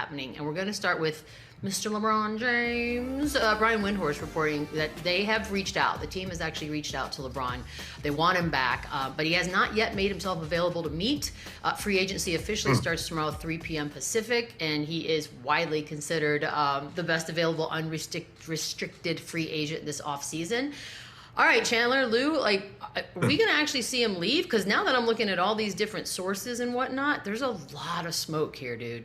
happening. And we're going to start with Mr. LeBron James. Brian Windhorst reporting that they have reached out. The team has actually reached out to LeBron. They want him back, but he has not yet made himself available to meet. Free agency officially starts tomorrow, 3 p.m. Pacific, and he is widely considered the best available unrestricted free agent this offseason. All right, Chandler, Lou, are we going to actually see him leave? Because now that I'm looking at all these different sources and whatnot, there's a lot of smoke here, dude.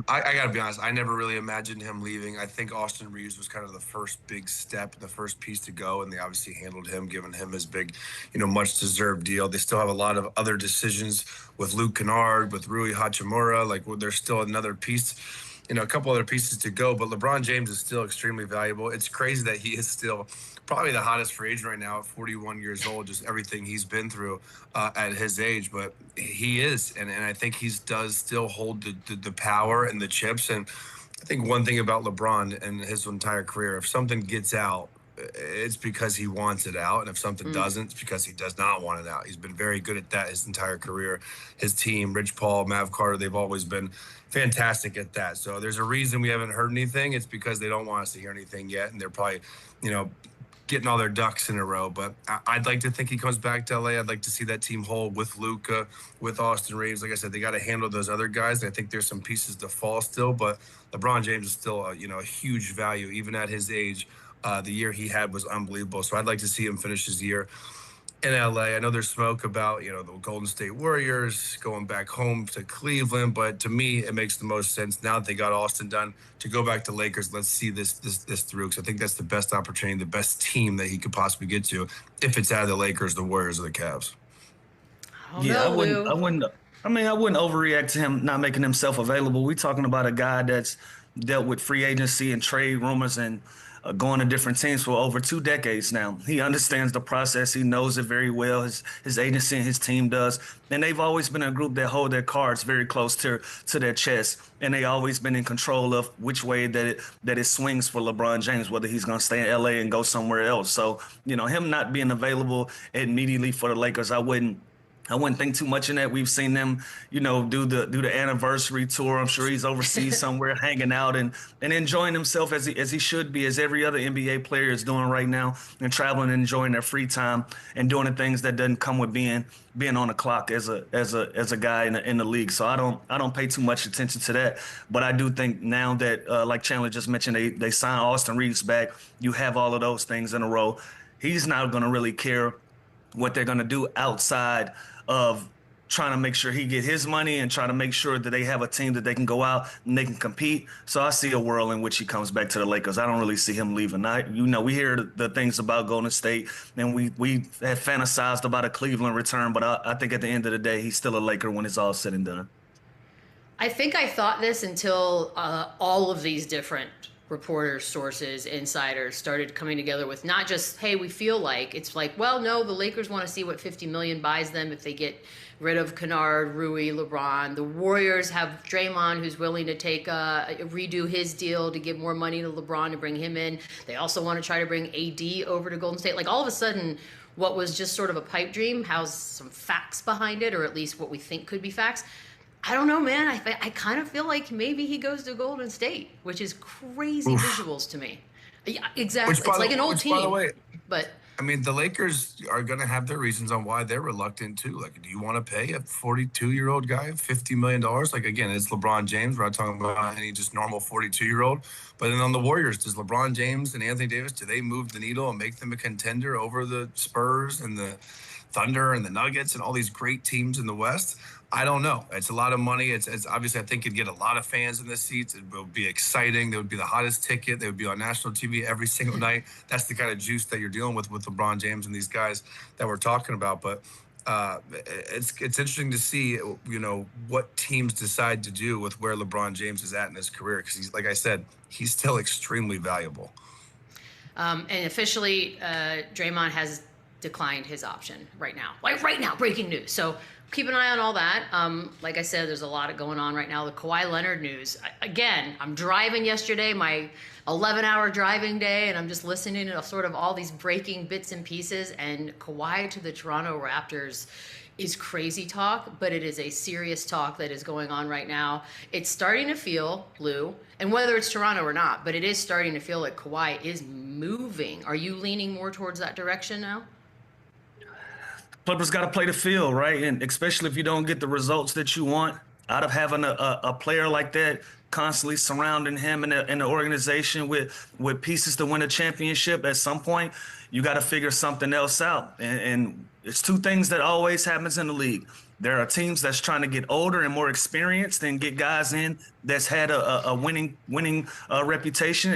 I got to be honest, I never really imagined him leaving. I think Austin Reeves was kind of the first big step, the first piece to go, and they obviously handled him, giving him his big, much deserved deal. They still have a lot of other decisions with Luke Kennard, with Rui Hachimura. There's still another piece, a couple other pieces to go, but LeBron James is still extremely valuable. It's crazy that he is still probably the hottest free agent right now at 41 years old, just everything he's been through at his age. But he is, and I think he does still hold the power and the chips. And I think one thing about LeBron and his entire career, if something gets out, it's because he wants it out. And if something doesn't, it's because he does not want it out. He's been very good at that his entire career. His team, Rich Paul, Mav Carter, they've always been fantastic at that. So there's a reason we haven't heard anything. It's because they don't want us to hear anything yet. And they're probably, getting all their ducks in a row. But I'd like to think he comes back to LA. I'd like to see that team whole with Luka, with Austin Reeves. Like I said, they got to handle those other guys. I think there's some pieces to fall still, but LeBron James is still a huge value, even at his age. The year he had was unbelievable. So I'd like to see him finish his year in LA. I know there's smoke about, the Golden State Warriors going back home to Cleveland, but to me, it makes the most sense now that they got Austin done to go back to Lakers. Let's see this through, because I think that's the best opportunity, the best team that he could possibly get to, if it's out of the Lakers, the Warriors, or the Cavs. I wouldn't overreact to him not making himself available. We're talking about a guy that's dealt with free agency and trade rumors and going to different teams for over 2 decades now. He understands the process. He knows it very well. His agency and his team does. And they've always been a group that hold their cards very close to their chest. And they always been in control of which way that it swings for LeBron James, whether he's going to stay in LA and go somewhere else. So, him not being available immediately for the Lakers, I wouldn't think too much in that. We've seen them, do the anniversary tour. I'm sure he's overseas somewhere hanging out and enjoying himself as he should be, as every other NBA player is doing right now, and traveling and enjoying their free time and doing the things that doesn't come with being on the clock as a guy in the league. So I don't pay too much attention to that. But I do think now that, like Chandler just mentioned, they signed Austin Reeves back. You have all of those things in a row. He's not going to really care what they're going to do outside of trying to make sure he get his money and try to make sure that they have a team that they can go out and they can compete. So I see a world in which he comes back to the Lakers. I don't really see him leaving. We hear the things about Golden State, and we have fantasized about a Cleveland return, but I think at the end of the day, he's still a Laker when it's all said and done. I think I thought this until all of these different reporters, sources, insiders started coming together with not just, hey, we feel like. It's like, well, no, the Lakers want to see what $50 million buys them if they get rid of Kennard, Rui, LeBron. The Warriors have Draymond, who's willing to take redo his deal to give more money to LeBron to bring him in. They also want to try to bring AD over to Golden State. All of a sudden, what was just sort of a pipe dream has some facts behind it, or at least what we think could be facts. I don't know, man. I kind of feel like maybe he goes to Golden State, which is crazy visuals to me. Yeah, exactly. It's like an old team. By the way, but I mean, the Lakers are going to have their reasons on why they're reluctant too. Do you want to pay a 42-year-old guy $50 million? Again, it's LeBron James. We're not talking about any just normal 42-year-old. But then on the Warriors, does LeBron James and Anthony Davis, do they move the needle and make them a contender over the Spurs and the Thunder and the Nuggets and all these great teams in the West? I don't know. It's a lot of money. It's obviously, I think it'd get a lot of fans in the seats. It would be exciting. They would be the hottest ticket. They would be on national TV every single night. That's the kind of juice that you're dealing with LeBron James and these guys that we're talking about. But it's interesting to see, what teams decide to do with where LeBron James is at in his career. Because he's, like I said, he's still extremely valuable. And officially, Draymond has declined his option right now. Right now, breaking news. So keep an eye on all that. Like I said, there's a lot going on right now. The Kawhi Leonard news. Again, I'm driving yesterday, my 11-hour driving day, and I'm just listening to sort of all these breaking bits and pieces. And Kawhi to the Toronto Raptors is crazy talk, but it is a serious talk that is going on right now. It's starting to feel, Lou, and whether it's Toronto or not, but it is starting to feel like Kawhi is moving. Are you leaning more towards that direction now? Clippers got to play the field, right? And especially if you don't get the results that you want out of having a player like that constantly surrounding him in the organization with pieces to win a championship, at some point, you got to figure something else out. And it's two things that always happens in the league. There are teams that's trying to get older and more experienced and get guys in that's had a winning reputation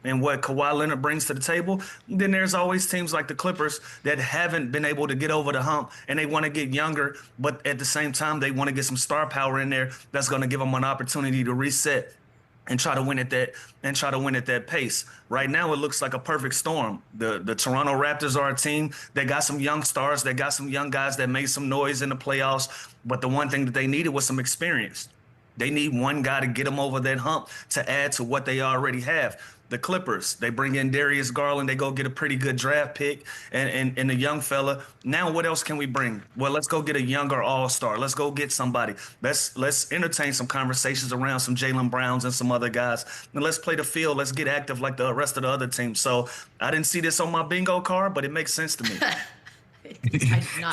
and what Kawhi Leonard brings to the table. And then there's always teams like the Clippers that haven't been able to get over the hump, and they want to get younger, but at the same time they want to get some star power in there that's going to give them an opportunity to reset and try to win at that pace. Right now, it looks like a perfect storm. The Toronto Raptors are a team that got some young stars, that got some young guys that made some noise in the playoffs. But the one thing that they needed was some experience. They need one guy to get them over that hump to add to what they already have. The Clippers, they bring in Darius Garland. They go get a pretty good draft pick and a young fella. Now, what else can we bring? Well, let's go get a younger all-star. Let's go get somebody. Let's entertain some conversations around some Jaylen Browns and some other guys. And let's play the field. Let's get active like the rest of the other teams. So I didn't see this on my bingo card, but it makes sense to me.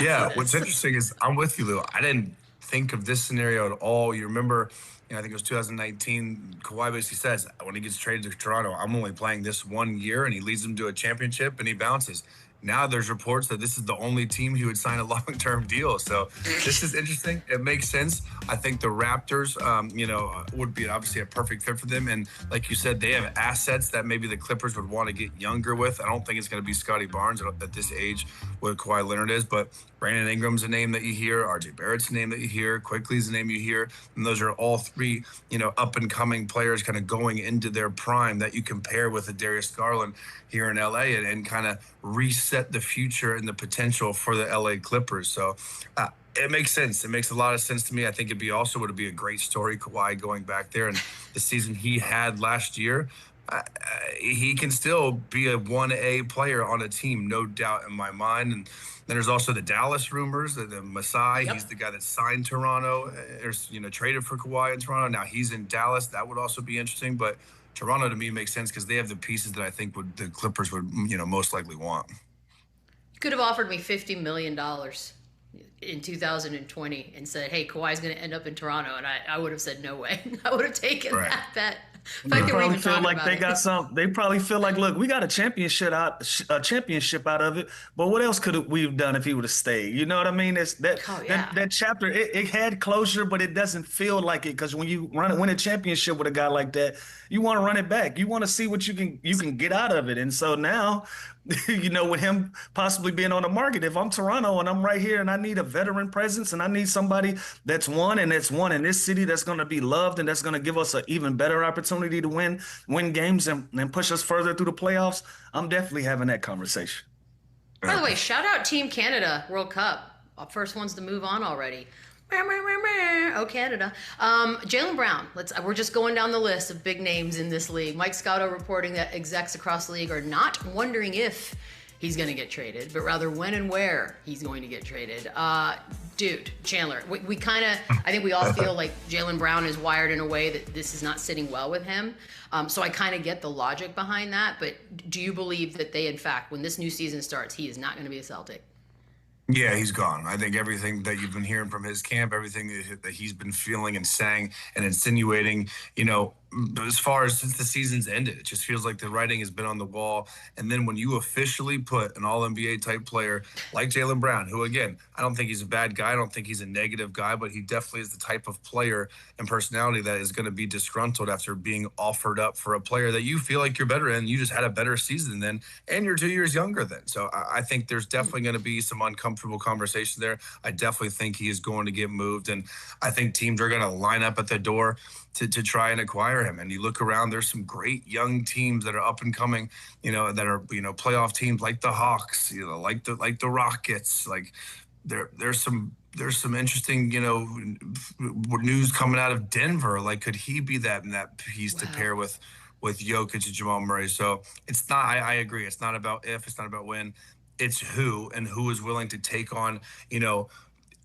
Yeah, what's interesting is I'm with you, Lou. I didn't think of this scenario at all. You remember, I think it was 2019, Kawhi basically says, when he gets traded to Toronto, I'm only playing this 1 year, and he leads them to a championship, and he bounces. Now there's reports that this is the only team he would sign a long-term deal. So this is interesting. It makes sense. I think the Raptors, would be obviously a perfect fit for them. And like you said, they have assets that maybe the Clippers would want to get younger with. I don't think it's going to be Scotty Barnes at this age, what Kawhi Leonard is, but Brandon Ingram's a name that you hear, RJ Barrett's a name that you hear, Quickly's a name you hear, and those are all three, up-and-coming players kind of going into their prime that you compare with a Darius Garland here in LA and kind of reset the future and the potential for the LA Clippers. So it makes sense. It makes a lot of sense to me. I think would be a great story, Kawhi going back there and the season he had last year. He can still be a 1A player on a team, no doubt in my mind. And then there's also the Dallas rumors, the Masai. Yep. He's the guy that signed Toronto, traded for Kawhi in Toronto. Now he's in Dallas. That would also be interesting. But Toronto to me makes sense because they have the pieces that I think the Clippers would, most likely want. You could have offered me $50 million in 2020 and said, hey, Kawhi's going to end up in Toronto. And I would have said, no way. I would have taken that bet. They probably feel like they got some. They probably feel like, look, we got a championship out of it. But what else could we have done if he would have stayed? You know what I mean? It's that chapter. It had closure, but it doesn't feel like it because when you win a championship with a guy like that, you want to run it back. You want to see what you can get out of it. And so now, with him possibly being on the market, if I'm Toronto and I'm right here and I need a veteran presence and I need somebody that's won in this city that's going to be loved and that's going to give us an even better opportunity to win games and push us further through the playoffs, I'm definitely having that conversation. By the way, shout out Team Canada World Cup. First ones to move on already. Oh, Canada. Jaylen Brown. We're just going down the list of big names in this league. Mike Scotto reporting that execs across the league are not wondering if he's going to get traded, but rather when and where he's going to get traded. Dude, Chandler, we kind of, I think we all feel like Jaylen Brown is wired in a way that this is not sitting well with him. So I kind of get the logic behind that. But do you believe that they, in fact, when this new season starts, he is not going to be a Celtic? Yeah, he's gone. I think everything that you've been hearing from his camp, everything that he's been feeling and saying and insinuating, as far as since the season's ended, it just feels like the writing has been on the wall. And then when you officially put an all-NBA type player like Jaylen Brown, who, again, I don't think he's a bad guy. I don't think he's a negative guy, but he definitely is the type of player and personality that is going to be disgruntled after being offered up for a player that you feel like you're better in. You just had a better season than, and you're 2 years younger than. So I think there's definitely going to be some uncomfortable conversation there. I definitely think he is going to get moved. And I think teams are going to line up at the door to try and acquire him. And you look around, there's some great young teams that are up and coming, that are, playoff teams like the Hawks, like the Rockets. Like there's some interesting, news coming out of Denver. Like, could he be that piece to pair with Jokic and Jamal Murray? So it's not, I agree. It's not about if, it's not about when, it's who, and who is willing to take on,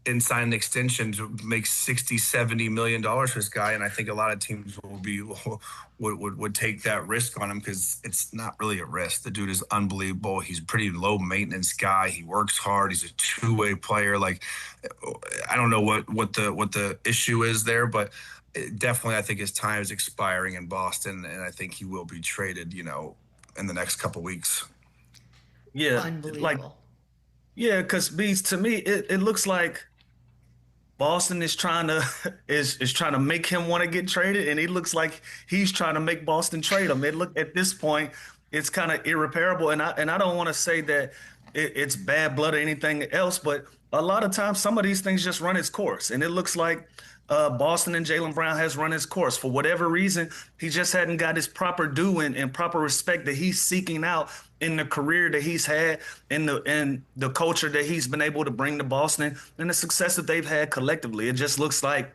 and sign an extension to make $60-70 million for this guy. And I think a lot of teams would take that risk on him, because it's not really a risk. The dude is unbelievable. He's a pretty low maintenance guy. He works hard. He's a two-way player. Like, I don't know what the issue is there, but definitely I think his time is expiring in Boston, and I think he will be traded, in the next couple weeks. Yeah, unbelievable. Because Beats, to me, it looks like Boston is trying to is trying to make him want to get traded, and it looks like he's trying to make Boston trade him. It look at this point, it's kind of irreparable, and I don't want to say that it's bad blood or anything else, but a lot of times some of these things just run its course, and it looks like Boston and Jaylen Brown has run its course. For whatever reason, he just hadn't got his proper due and proper respect that he's seeking out in the career that he's had, in the culture that he's been able to bring to Boston, and the success that they've had collectively. It just looks like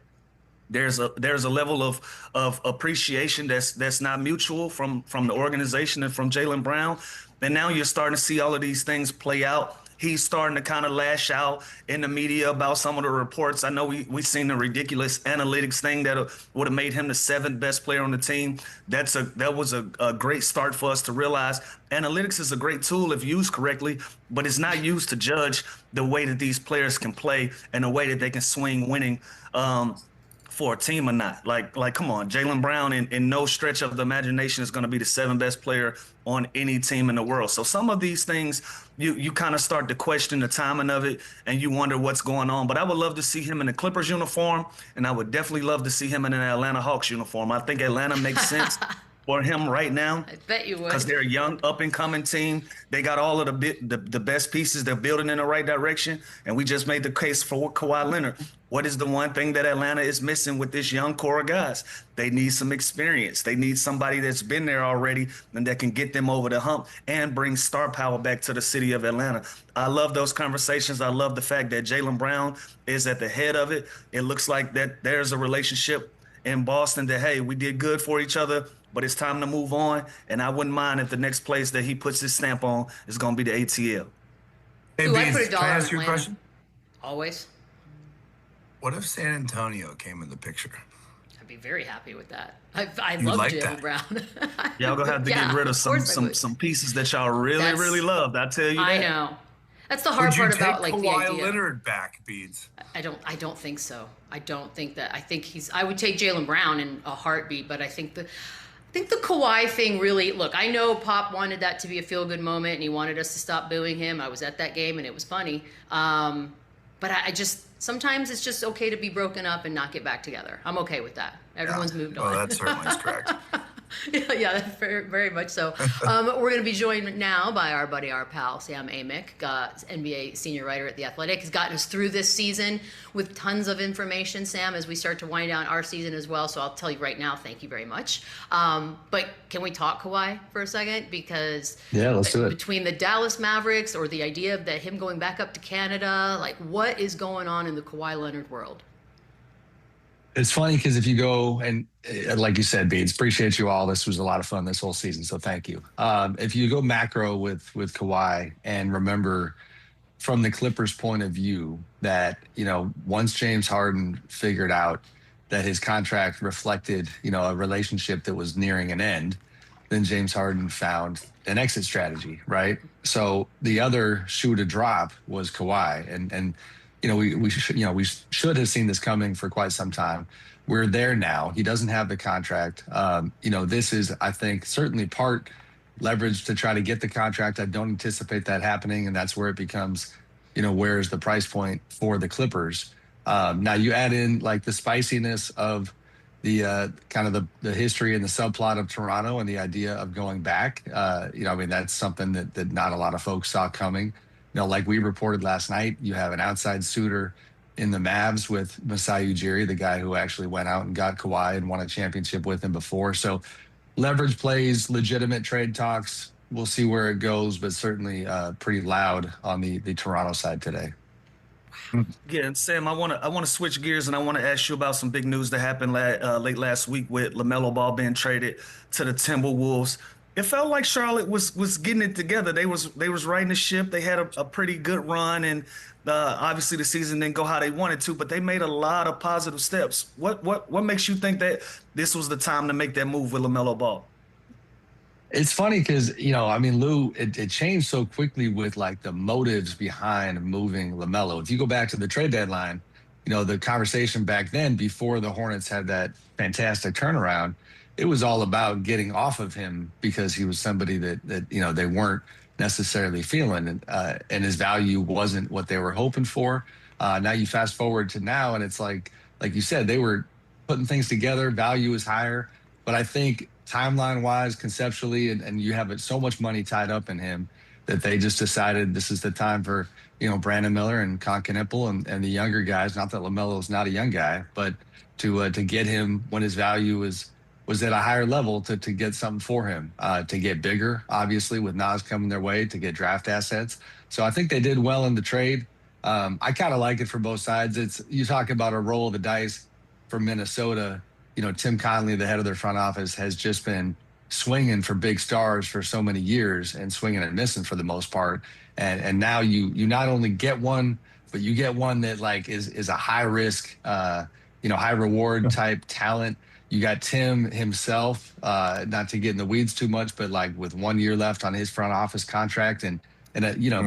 there's a level of appreciation that's not mutual from the organization and from Jaylen Brown. And now you're starting to see all of these things play out. He's starting to kind of lash out in the media about some of the reports. I know we've seen the ridiculous analytics thing that would have made him the 7th best player on the team. That was a great start for us to realize analytics is a great tool if used correctly, but it's not used to judge the way that these players can play and the way that they can swing winning for a team or not. Like come on, Jaylen Brown in no stretch of the imagination is going to be the 7th best player on any team in the world. So some of these things, you kind of start to question the timing of it, and you wonder what's going on. But I would love to see him in the Clippers uniform, and I would definitely love to see him in an Atlanta Hawks uniform. I think Atlanta makes sense for him right now. I bet you would. Because they're a young, up-and-coming team. They got all of the best pieces. They're building in the right direction. And we just made the case for Kawhi Leonard. What is the one thing that Atlanta is missing with this young core of guys? They need some experience. They need somebody that's been there already and that can get them over the hump and bring star power back to the city of Atlanta. I love those conversations. I love the fact that Jaylen Brown is at the head of it. It looks like that there's a relationship in Boston that, hey, we did good for each other, but it's time to move on. And I wouldn't mind if the next place that he puts his stamp on is going to be the ATL. Hey, Ooh, I Beans, put a dollar can I on ask you a Atlanta. question? Always. What if San Antonio came in the picture? I'd be very happy with that. I love like Jaylen that? Brown. Y'all gonna have to Yeah, get rid of course I would. some pieces that y'all really loved. I tell you that. I know. That's the hard Would you part take about like the Kawhi idea. Leonard back, Beads? I don't think so. I don't think that. I think I would take Jaylen Brown in a heartbeat, but I think the Kawhi thing really, look, I know Pop wanted that to be a feel-good moment and he wanted us to stop booing him. I was at that game and it was funny. But I just, sometimes it's just okay to be broken up and not get back together. I'm okay with that. Everyone's moved on. Oh, that certainly is correct. Yeah, very, very much so. We're going to be joined now by our buddy, our pal, Sam Amick, NBA senior writer at The Athletic. He's gotten us through this season with tons of information, Sam, as we start to wind down our season as well. So I'll tell you right now, thank you very much. But can we talk Kawhi for a second? Because yeah, let's do it. Between the Dallas Mavericks or the idea of him going back up to Canada, like what is going on in the Kawhi Leonard world? It's funny because if you go and like you said, Beads, appreciate you all. This was a lot of fun this whole season, so thank you. If you go macro with Kawhi and remember from the Clippers' point of view that, once James Harden figured out that his contract reflected, a relationship that was nearing an end, then James Harden found an exit strategy, right? So the other shoe to drop was Kawhi, and we should have seen this coming for quite some time. We're there now. He doesn't have the contract. This is, I think, certainly part leverage to try to get the contract. I don't anticipate that happening, and that's where it becomes, where is the price point for the Clippers? Now you add in like the spiciness of the kind of the history and the subplot of Toronto and the idea of going back. That's something that not a lot of folks saw coming. Like we reported last night, you have an outside suitor in the Mavs with Masai Ujiri, the guy who actually went out and got Kawhi and won a championship with him before. So leverage plays, legitimate trade talks. We'll see where it goes, but certainly pretty loud on the Toronto side today. Yeah, and Sam, I want to switch gears and I want to ask you about some big news that happened late last week with LaMelo Ball being traded to the Timberwolves. It felt like Charlotte was getting it together. They was riding the ship. They had a pretty good run, and obviously the season didn't go how they wanted to, but they made a lot of positive steps. What makes you think that this was the time to make that move with LaMelo Ball? It's funny because, I mean, Lou, it changed so quickly with like the motives behind moving LaMelo. If you go back to the trade deadline, the conversation back then before the Hornets had that fantastic turnaround, it was all about getting off of him because he was somebody that they weren't necessarily feeling, and his value wasn't what they were hoping for. Now you fast forward to now, and it's like you said, they were putting things together. Value is higher, but I think timeline wise, conceptually, and you have so much money tied up in him that they just decided this is the time for Brandon Miller and Concanipple and the younger guys. Not that LaMelo is not a young guy, but to get him when his value was at a higher level to get something for him, to get bigger, obviously with Nas coming their way, to get draft assets. So I think they did well in the trade. I kind of like it for both sides. You talk about a roll of the dice for Minnesota. Tim Conley, the head of their front office, has just been swinging for big stars for so many years and swinging and missing for the most part. And now you not only get one, but you get one that like is a high risk, high reward type talent. You got Tim himself, not to get in the weeds too much, but like with 1 year left on his front office contract, and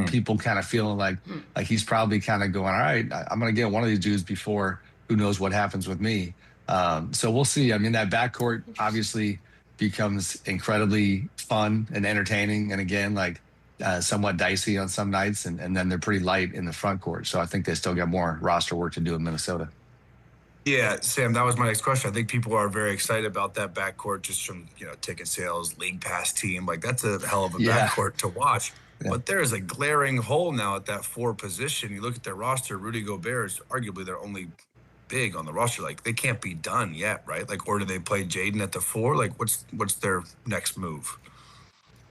people kind of feeling like he's probably kind of going, all right, I'm going to get one of these dudes before who knows what happens with me. So we'll see. I mean, that backcourt obviously becomes incredibly fun and entertaining, and again, like somewhat dicey on some nights, and then they're pretty light in the front court. So I think they still got more roster work to do in Minnesota. Yeah, Sam, that was my next question. I think people are very excited about that backcourt just from, ticket sales, league pass team. Like, that's a hell of a backcourt to watch. Yeah. But there is a glaring hole now at that 4 position. You look at their roster, Rudy Gobert is arguably their only big on the roster. Like, they can't be done yet, right? Like, or do they play Jaden at the 4? Like, what's their next move?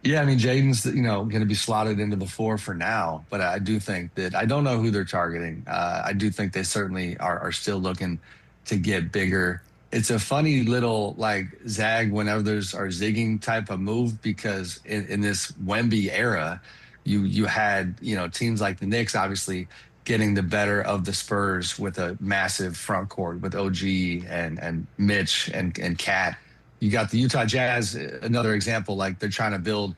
Yeah, I mean, Jaden's, going to be slotted into the 4 for now, but I do think that I don't know who they're targeting. I do think they certainly are still looking to get bigger. It's a funny little like zag whenever there's our zigging type of move, because in this Wemby era, you had, teams like the Knicks obviously getting the better of the Spurs with a massive front court with OG and Mitch and Cat. You got the Utah Jazz, another example, like they're trying to build,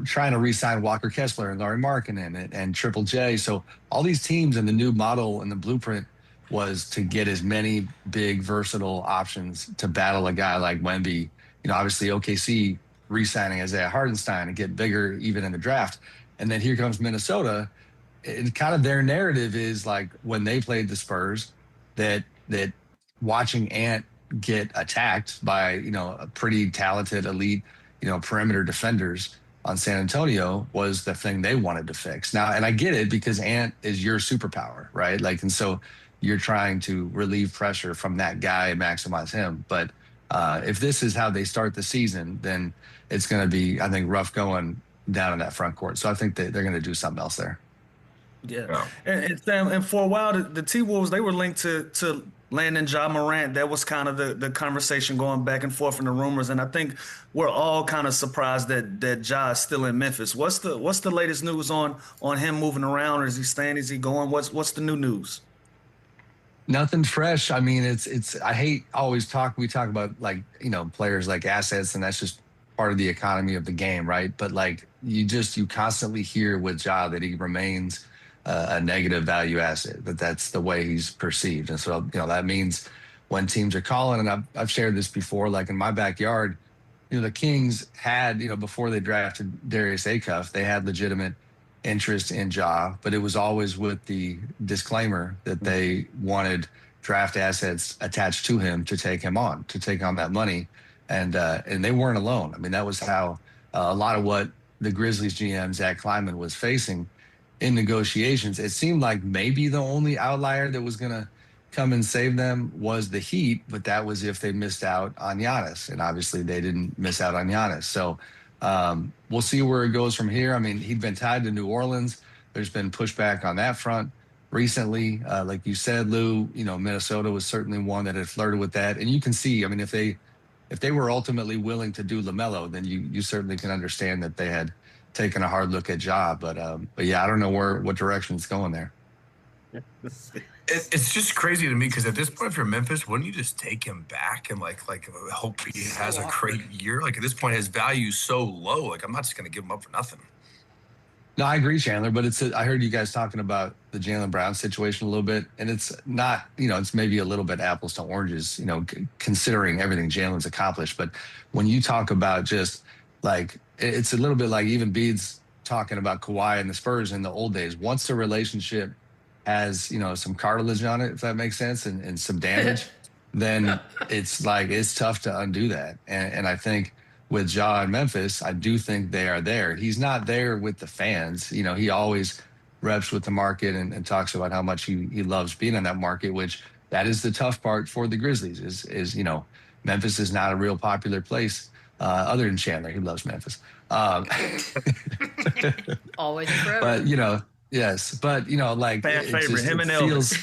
trying to re-sign Walker Kessler and Laurie Markkinen and Triple J. So all these teams in the new model and the blueprint was to get as many big, versatile options to battle a guy like Wemby. Obviously OKC re-signing Isaiah Hartenstein and get bigger even in the draft. And then here comes Minnesota. And kind of their narrative is like when they played the Spurs, that watching Ant get attacked by, a pretty talented elite, perimeter defenders on San Antonio was the thing they wanted to fix. Now, and I get it because Ant is your superpower, right? Like, and so you're trying to relieve pressure from that guy and maximize him. But if this is how they start the season, then it's going to be, I think, rough going down in that front court. So I think they're going to do something else there. Yeah. And for a while, the T-Wolves, they were linked to landing Ja Morant. That was kind of the conversation going back and forth in the rumors. And I think we're all kind of surprised that Ja is still in Memphis. What's the latest news on him moving around? Or is he staying? Is he going? What's the new news? Nothing fresh. I mean, I hate always we talk about like, players like assets, and that's just part of the economy of the game, right? But like you constantly hear with Ja that he remains a negative value asset, that's the way he's perceived. And so, that means when teams are calling, and I've shared this before, like in my backyard, the Kings had, before they drafted Darius Acuff, they had legitimate interest in Ja, but it was always with the disclaimer that they wanted draft assets attached to him to take on that money. And they weren't alone. I mean, that was how a lot of what the Grizzlies GM, Zach Kleiman, was facing in negotiations. It seemed like maybe the only outlier that was going to come and save them was the Heat, but that was if they missed out on Giannis. And obviously they didn't miss out on Giannis. So we'll see where it goes from here. I mean, he'd been tied to New Orleans. There's been pushback on that front recently. Like you said, Lou, Minnesota was certainly one that had flirted with that. And you can see, I mean, if they if they were ultimately willing to do LaMelo, then you certainly can understand that they had taken a hard look at Ja. But yeah, I don't know what direction it's going there. It's just crazy to me because at this point, if you're Memphis, wouldn't you just take him back and like hope he has a great year? Like at this point, his value's so low. Like I'm not just gonna give him up for nothing. No, I agree, Chandler. But I heard you guys talking about the Jaylen Brown situation a little bit, and it's not, it's maybe a little bit apples to oranges, considering everything Jaylen's accomplished. But when you talk about just like, it's a little bit like even Bede's talking about Kawhi and the Spurs in the old days. Once the relationship has, some cartilage on it, if that makes sense, and some damage, then it's like, it's tough to undo that. And I think with Ja in Memphis, I do think they are there. He's not there with the fans. He always reps with the market and talks about how much he loves being in that market, which that is the tough part for the Grizzlies is Memphis is not a real popular place other than Chandler. He loves Memphis. Always and forever. But, yes. But, like fan favorite, him and feels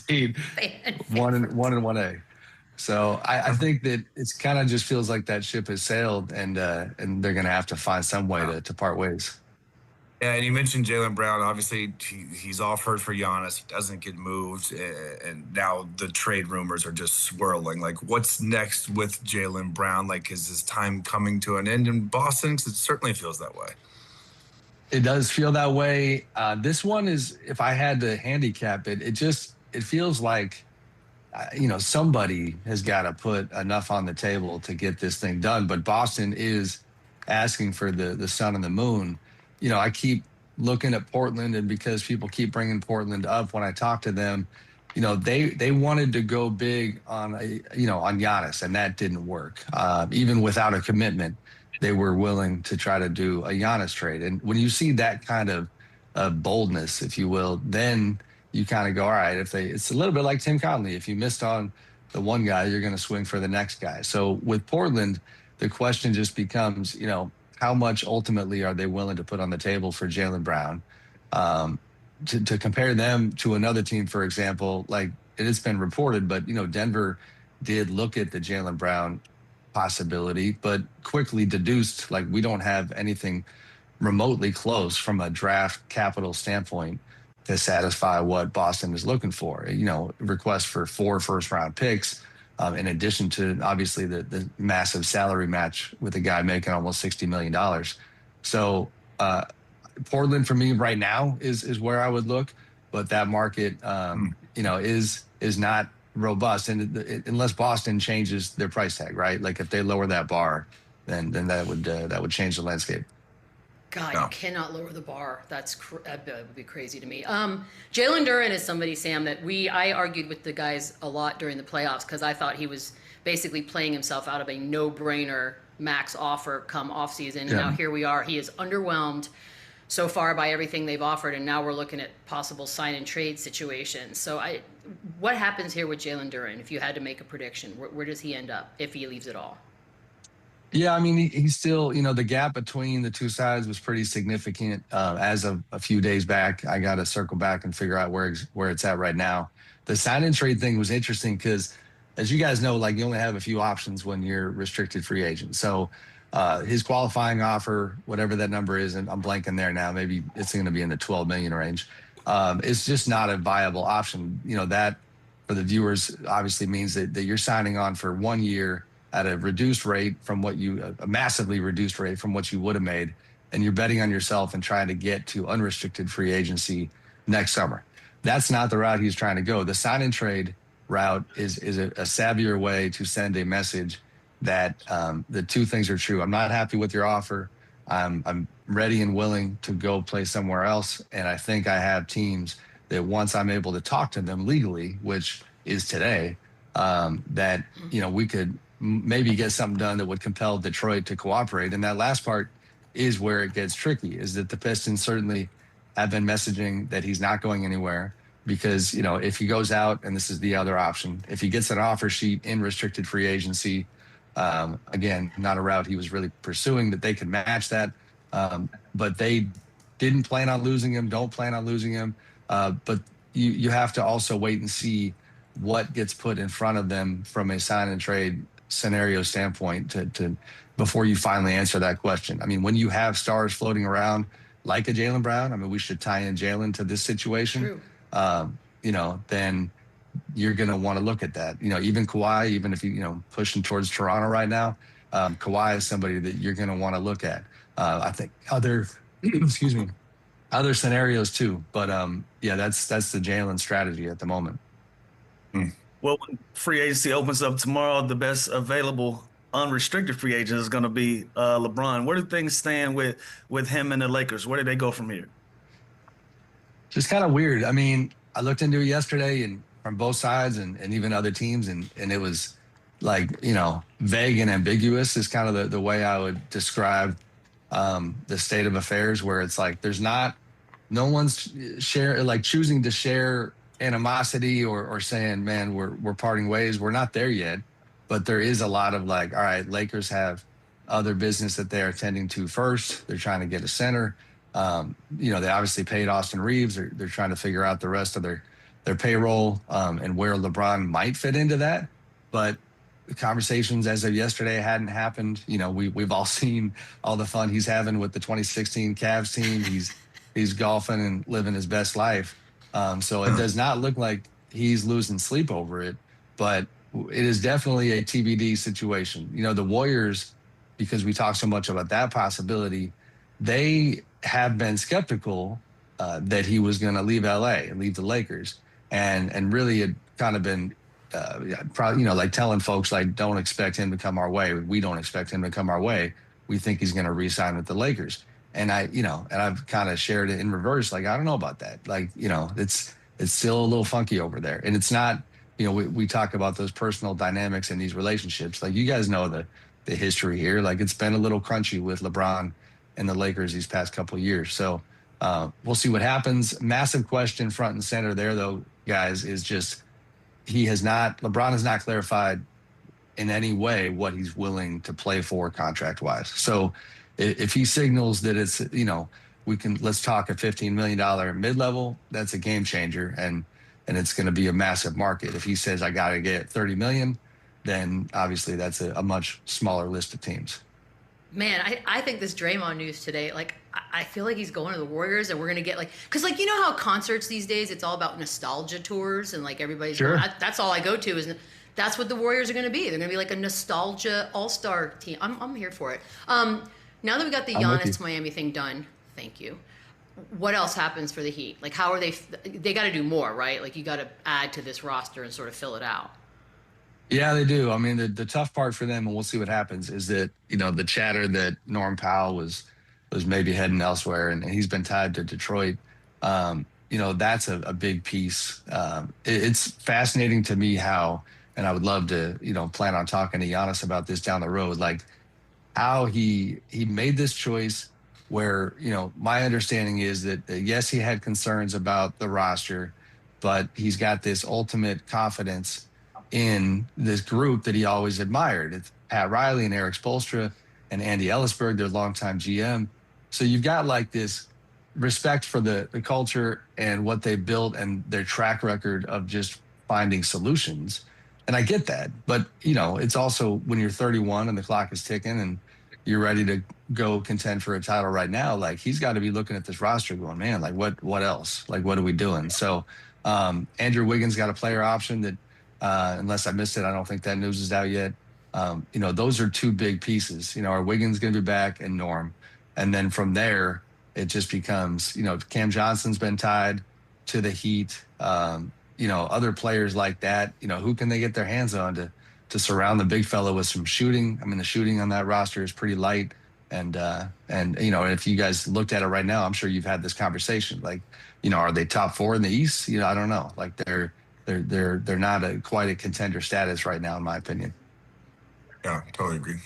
Elvis. one and 1A. So I think that it's kind of just feels like that ship has sailed, and they're going to have to find some way to part ways. Yeah, and you mentioned Jaylen Brown. Obviously, he's offered for Giannis. He doesn't get moved, and now the trade rumors are just swirling. Like, what's next with Jaylen Brown? Like, is his time coming to an end in Boston? Because it certainly feels that way. It does feel that way. This one is, if I had to handicap it, it feels like, somebody has got to put enough on the table to get this thing done. But Boston is asking for the sun and the moon. I keep looking at Portland, and because people keep bringing Portland up when I talk to them, they wanted to go big on on Giannis, and that didn't work. Even without a commitment, they were willing to try to do a Giannis trade. And when you see that kind of boldness, if you will, then you kind of go, all right, it's a little bit like Tim Conley. If you missed on the one guy, you're going to swing for the next guy. So with Portland, the question just becomes, how much ultimately are they willing to put on the table for Jaylen Brown? To compare them to another team, for example, like it has been reported, but, Denver did look at the Jaylen Brown possibility, but quickly deduced, like, we don't have anything remotely close from a draft capital standpoint to satisfy what Boston is looking for. Requests for 4 first-round picks, in addition to obviously the massive salary match with a guy making almost $60 million. So Portland for me right now is where I would look, but that market, is not robust, and unless Boston changes their price tag, right? Like if they lower that bar, then that would change the landscape. God, you cannot lower the bar. That would be crazy to me. Jalen Duren is somebody, Sam, that I argued with the guys a lot during the playoffs because I thought he was basically playing himself out of a no-brainer max offer come offseason. And now here we are. He is underwhelmed so far by everything they've offered, and now we're looking at possible sign-and-trade situations. So what happens here with Jalen Duren if you had to make a prediction? Where does he end up if he leaves at all? Yeah, I mean, he's still, the gap between the two sides was pretty significant as of a few days back. I got to circle back and figure out where it's at right now. The sign and trade thing was interesting because, as you guys know, like you only have a few options when you're restricted free agent. So his qualifying offer, whatever that number is, and I'm blanking there now, maybe it's going to be in the 12 million range. It's just not a viable option. That for the viewers obviously means that you're signing on for 1 year at a reduced rate from a massively reduced rate from what you would have made. And you're betting on yourself and trying to get to unrestricted free agency next summer. That's not the route he's trying to go. The sign and trade route is a savvier way to send a message that the two things are true. I'm not happy with your offer. I'm ready and willing to go play somewhere else. And I think I have teams that once I'm able to talk to them legally, which is today, that, we could maybe get something done that would compel Detroit to cooperate. And that last part is where it gets tricky, is that the Pistons certainly have been messaging that he's not going anywhere because, if he goes out, and this is the other option, if he gets an offer sheet in restricted free agency, again, not a route he was really pursuing, that they could match that. But they didn't plan on losing him, don't plan on losing him. But you have to also wait and see what gets put in front of them from a sign and trade scenario standpoint to before you finally answer that question. I mean, when you have stars floating around like a Jaylen Brown, I mean, we should tie in Jaylen to this situation. True. Then you're going to want to look at that. Even Kawhi, even if pushing towards Toronto right now, Kawhi is somebody that you're going to want to look at. I think other, excuse me, other scenarios too. But yeah, that's the Jaylen strategy at the moment. Well, when free agency opens up tomorrow, the best available unrestricted free agent is going to be LeBron. Where do things stand with him and the Lakers? Where do they go from here? Just kind of weird. I mean, I looked into it yesterday and from both sides and even other teams, and it was like, vague and ambiguous is kind of the way I would describe the state of affairs, where it's like there's no one's choosing to share animosity or saying, man, we're parting ways. We're not there yet, but there is a lot of like, all right, Lakers have other business that they're attending to first. They're trying to get a center. They obviously paid Austin Reeves. They're trying to figure out the rest of their payroll and where LeBron might fit into that. But the conversations as of yesterday hadn't happened. We've all seen all the fun he's having with the 2016 Cavs team. He's golfing and living his best life. So it does not look like he's losing sleep over it, but it is definitely a TBD situation. The Warriors, because we talk so much about that possibility, they have been skeptical that he was going to leave LA and leave the Lakers, and really had kind of been probably like telling folks like, don't expect him to come our way. We don't expect him to come our way. We think he's going to re-sign with the Lakers. And I've kind of shared it in reverse. Like, I don't know about that. Like, it's still a little funky over there. And it's not, we talk about those personal dynamics in these relationships. Like, you guys know the history here. Like, it's been a little crunchy with LeBron and the Lakers these past couple of years. So we'll see what happens. Massive question front and center there, though, guys, is just LeBron has not clarified in any way what he's willing to play for contract-wise. So if he signals that it's, let's talk a $15 million mid-level, that's a game changer, and it's going to be a massive market. If he says, I got to get 30 million, then obviously that's a much smaller list of teams. Man, I think this Draymond news today, like, I feel like he's going to the Warriors, and we're going to get because how concerts these days, it's all about nostalgia tours, and like everybody's sure. That's all I go to is that's what the Warriors are going to be. They're going to be like a nostalgia all-star team. I'm here for it. Now that we got the Giannis to Miami thing done, thank you. What else happens for the Heat? Like, how are they got to do more, right? Like, you got to add to this roster and sort of fill it out. Yeah, they do. I mean, the tough part for them, and we'll see what happens, is that, the chatter that Norm Powell was maybe heading elsewhere, and he's been tied to Detroit. That's a big piece. It's fascinating to me how, and I would love to, plan on talking to Giannis about this down the road, like how he made this choice where, my understanding is that, yes, he had concerns about the roster, but he's got this ultimate confidence in this group that he always admired. It's Pat Riley and Eric Spoelstra and Andy Ellisberg, their longtime GM. So you've got like this respect for the culture and what they built and their track record of just finding solutions. And I get that. But, it's also when you're 31 and the clock is ticking and you're ready to go contend for a title right now, like he's got to be looking at this roster going, man, like what else? Like, what are we doing? So Andrew Wiggins got a player option that, unless I missed it, I don't think that news is out yet. Those are two big pieces. Are Wiggins going to be back and Norm? And then from there, it just becomes, Cam Johnson's been tied to the Heat. Other players like that, who can they get their hands on to surround the big fella with some shooting? I mean, the shooting on that roster is pretty light. And if you guys looked at it right now, I'm sure you've had this conversation. Like, are they top 4 in the East? I don't know. Like they're not quite a contender status right now, in my opinion. Yeah, totally agree.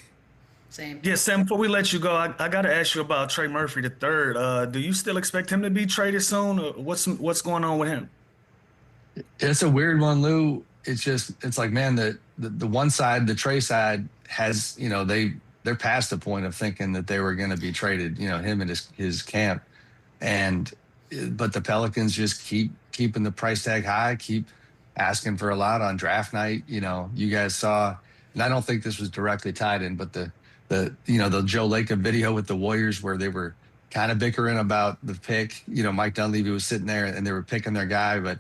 Same. Yeah, Sam, before we let you go, I got to ask you about Trey Murphy III. Do you still expect him to be traded soon? Or what's going on with him? It's a weird one, Lou. It's like, man, the one side, the Trey side has, they're past the point of thinking that they were going to be traded, him and his camp. But the Pelicans just keep keeping the price tag high, keep asking for a lot on draft night. You guys saw, and I don't think this was directly tied in, but the Joe Lacob video with the Warriors where they were kind of bickering about the pick. Mike Dunleavy was sitting there and they were picking their guy, but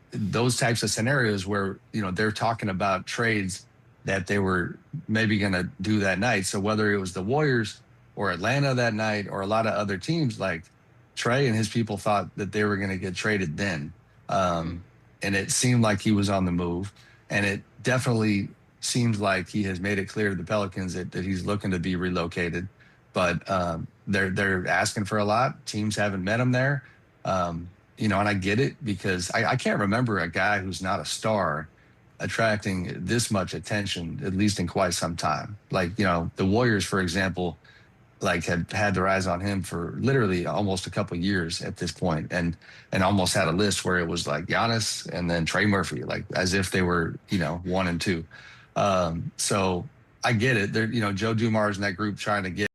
those types of scenarios where they're talking about trades that they were maybe going to do that night. So whether it was the Warriors or Atlanta that night or a lot of other teams, like Trey and his people thought that they were going to get traded then. And it seemed like he was on the move. And it definitely seems like he has made it clear to the Pelicans that he's looking to be relocated. But they're asking for a lot. Teams haven't met him there. And I get it because I can't remember a guy who's not a star attracting this much attention, at least in quite some time. Like, the Warriors, for example, like had their eyes on him for literally almost a couple of years at this point, and almost had a list where it was like Giannis and then Trey Murphy, like as if they were 1 and 2. So I get it. They're Joe Dumars and that group trying to get